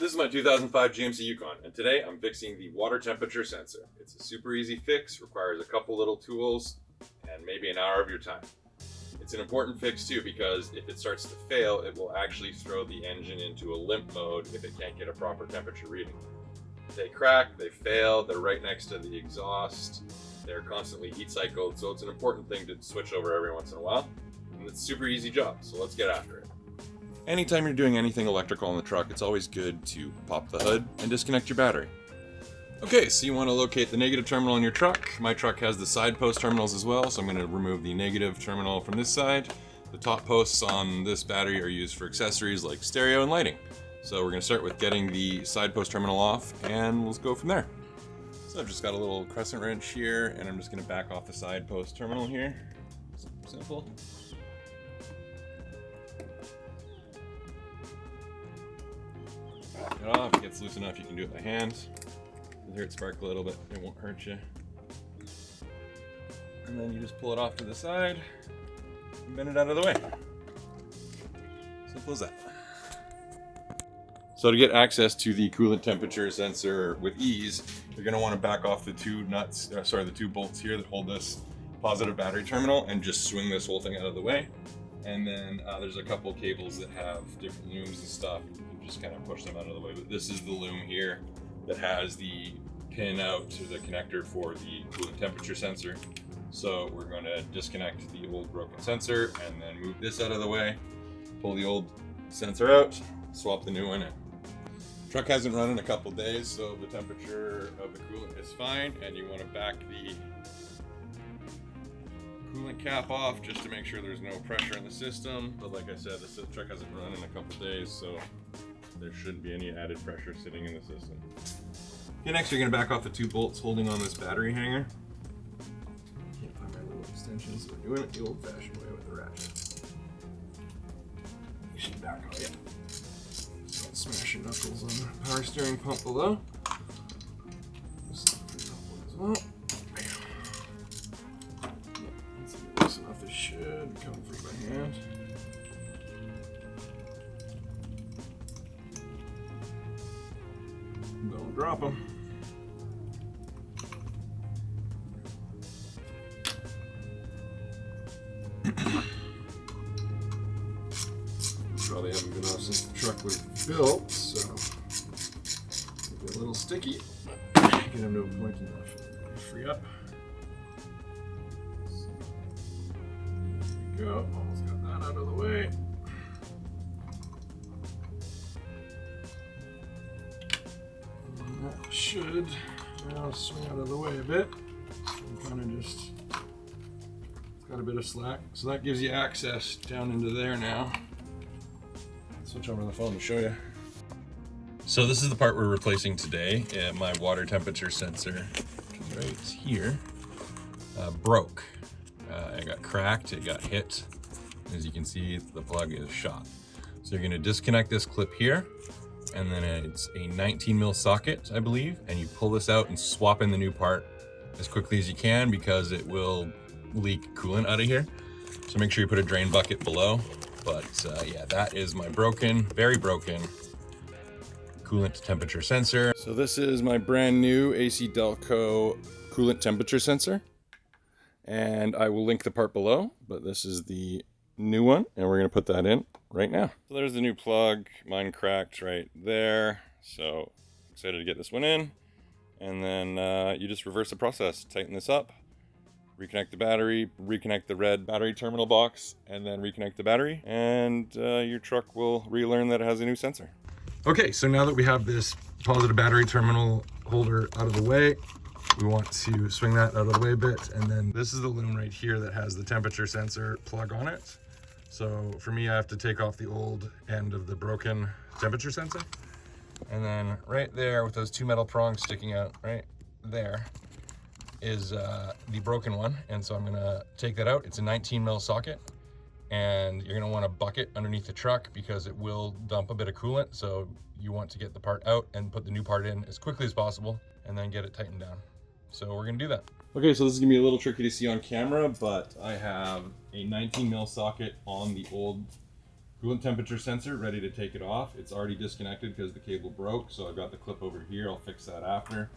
This is my 2005 GMC Yukon, and today I'm fixing the water temperature sensor. It's a super easy fix, requires a couple little tools, and maybe an hour of your time. It's an important fix too, because if it starts to fail, it will actually throw the engine into a limp mode if it can't get a proper temperature reading. They crack, they fail, they're right next to the exhaust, they're constantly heat cycled, so it's an important thing to switch over every once in a while. And it's a super easy job, so let's get after it. Anytime you're doing anything electrical on the truck, it's always good to pop the hood and disconnect your battery. Okay, so you want to locate the negative terminal in your truck. My truck has the side post terminals as well, so I'm going to remove the negative terminal from this side. The top posts on this battery are used for accessories like stereo and lighting. So we're going to start with getting the side post terminal off, and let's go from there. So I've just got a little crescent wrench here, and I'm just going to back off the side post terminal here. Simple. Back it off. It gets loose enough you can do it by hand. You'll hear it spark a little bit. It won't hurt you. And then you just pull it off to the side and bend it out of the way. Simple as that. So to get access to the coolant temperature sensor with ease, you're going to want to back off the two the two bolts here that hold this positive battery terminal and just swing this whole thing out of the way. And then there's a couple cables that have different looms and stuff. You just kind of push them out of the way. But this is the loom here that has the pin out to the connector for the coolant temperature sensor. So we're going to disconnect the old broken sensor and then move this out of the way, pull the old sensor out, swap the new one in. Truck hasn't run in a couple days, so the temperature of the coolant is fine, and you want to back the coolant cap off just to make sure there's no pressure in the system. But like I said, the truck hasn't run in a couple days, so there shouldn't be any added pressure sitting in the system. Okay, next you're going to back off the two bolts holding on this battery hanger. Can't find my little extension, so we're doing it the old-fashioned way with the ratchet. You should back off, yeah. So smash your knuckles on the power steering pump below. This as well. Once you get loose enough, it should come free by hand. Don't drop them. Probably haven't been off since the truck was built, so it'll be a little sticky. Get them to a point enough. Free up. So, there we go. Almost got that out of the way. And that should now swing out of the way a bit. So kind of just got a bit of slack, so that gives you access down into there now. Switch over the phone to show you. So this is the part we're replacing today. My water temperature sensor, which is right here, broke. It got cracked, it got hit. As you can see, the plug is shot. So you're gonna disconnect this clip here, and then it's a 19 mil socket, I believe, and you pull this out and swap in the new part as quickly as you can because it will leak coolant out of here. So make sure you put a drain bucket below. But yeah, that is my very broken coolant temperature sensor. So this is my brand new AC Delco coolant temperature sensor. And I will link the part below, but this is the new one, and we're gonna put that in right now. So there's the new plug. Mine cracked right there. So excited to get this one in. And then you just reverse the process, tighten this up, reconnect the battery, reconnect the red battery terminal box, and then reconnect the battery, and your truck will relearn that it has a new sensor. Okay, so now that we have this positive battery terminal holder out of the way, we want to swing that out of the way a bit, and then this is the loom right here that has the temperature sensor plug on it. So for me, I have to take off the old end of the broken temperature sensor, and then right there with those two metal prongs sticking out right there is the broken one, and so I'm gonna take that out. It's a 19 mil socket, and you're gonna want a bucket underneath the truck because it will dump a bit of coolant, so you want to get the part out and put the new part in as quickly as possible and then get it tightened down. So we're gonna do that. Okay, so this is gonna be a little tricky to see on camera, but I have a 19 mil socket on the old coolant temperature sensor ready to take it off. It's already disconnected because the cable broke, so I've got the clip over here. I'll fix that after.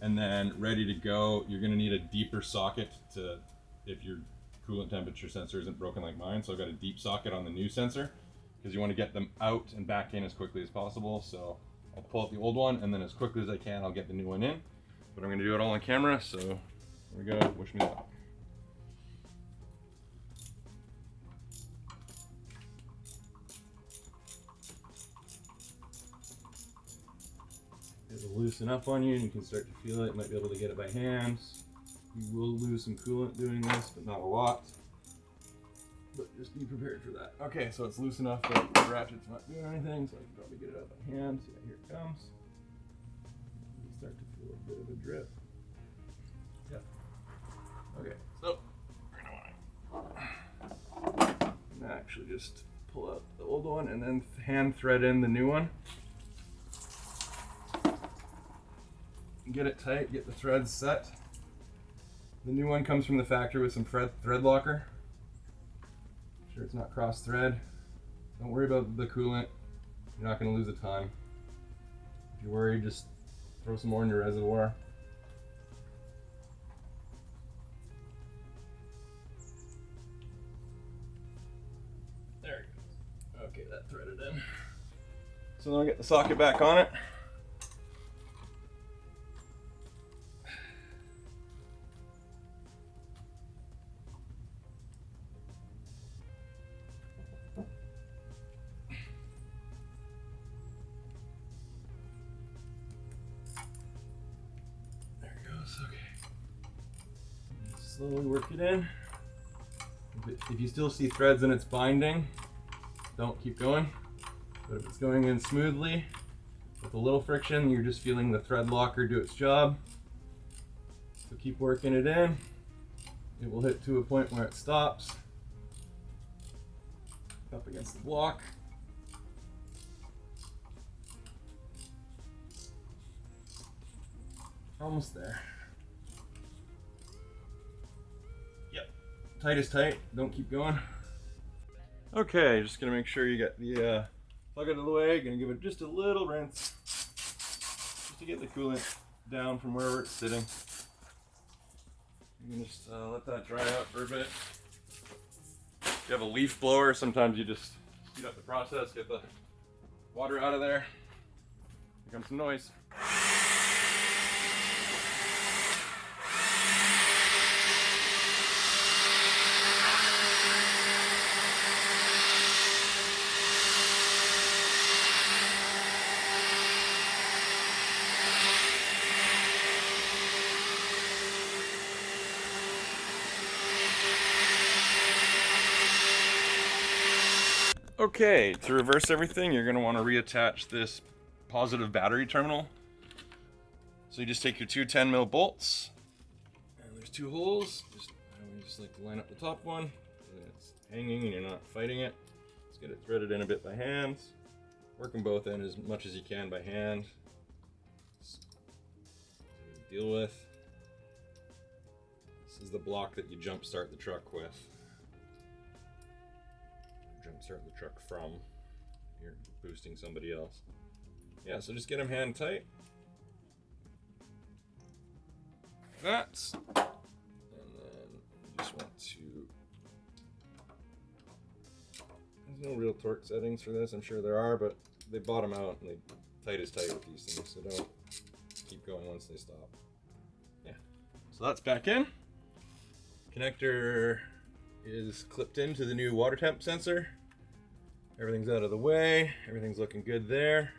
And then ready to go. You're gonna need a deeper socket to, if your coolant temperature sensor isn't broken like mine. So I've got a deep socket on the new sensor because you want to get them out and back in as quickly as possible. So I'll pull out the old one, and then as quickly as I can, I'll get the new one in. But I'm gonna do it all on camera, so here we go, wish me luck. It'll loosen up on you and you can start to feel it. You might be able to get it by hand. You will lose some coolant doing this, but not a lot. But just be prepared for that. Okay, so it's loose enough that the ratchet's not doing anything, so I can probably get it out by hand. So yeah, here it comes. You start to feel a bit of a drip. Yep. Okay, so we're gonna actually just pull out the old one and then hand thread in the new one. Get it tight, get the threads set. The new one comes from the factory with some thread locker. Make sure it's not cross thread. Don't worry about the coolant. You're not going to lose a ton. If you're worried, just throw some more in your reservoir. There it goes. Okay, that threaded in. So then I'll get the socket back on it. Slowly work it in. If you still see threads in its binding, don't keep going. But if it's going in smoothly, with a little friction, you're just feeling the thread locker do its job. So keep working it in. It will hit to a point where it stops. Up against the block. Almost there. Tight is tight, don't keep going. Okay, just gonna make sure you get the plug out of the way. Gonna give it just a little rinse, just to get the coolant down from wherever it's sitting. You can just let that dry out for a bit. If you have a leaf blower, sometimes you just speed up the process, get the water out of there. Here comes some noise. Okay, to reverse everything, you're going to want to reattach this positive battery terminal. So you just take your two 10mm bolts, and there's two holes. I just like to line up the top one, and it's hanging and you're not fighting it. Just get it threaded in a bit by hand. Work them both in as much as you can by hand. Just deal with. This is the block that you jump start the truck with. Start the truck from. You're boosting somebody else. Yeah, so just get them hand tight. Like that. And then you just want to. There's no real torque settings for this. I'm sure there are, but they bottom out and they tight is tight with these things, so don't keep going once they stop. Yeah. So that's back in. Connector is clipped into the new water temp sensor. Everything's out of the way, everything's looking good there.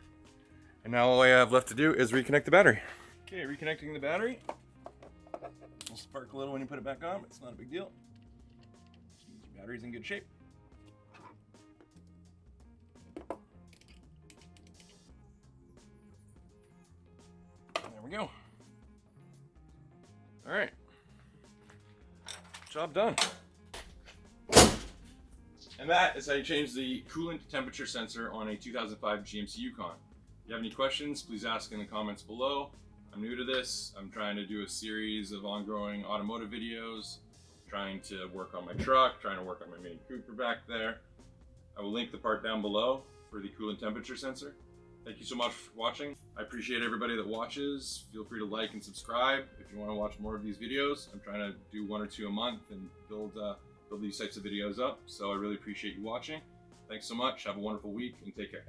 And now all I have left to do is reconnect the battery. Okay, reconnecting the battery. It'll spark a little when you put it back on, but it's not a big deal. Just means your battery's in good shape. There we go. All right, job done. And that is how you change the coolant temperature sensor on a 2005 GMC Yukon. If you have any questions, please ask in the comments below. I'm new to this. I'm trying to do a series of ongoing automotive videos, trying to work on my truck, trying to work on my Mini Cooper back there. I will link the part down below for the coolant temperature sensor. Thank you so much for watching. I appreciate everybody that watches. Feel free to like and subscribe if you want to watch more of these videos. I'm trying to do 1 or 2 a month and build these types of videos up. So I really appreciate you watching. Thanks so much. Have a wonderful week and take care.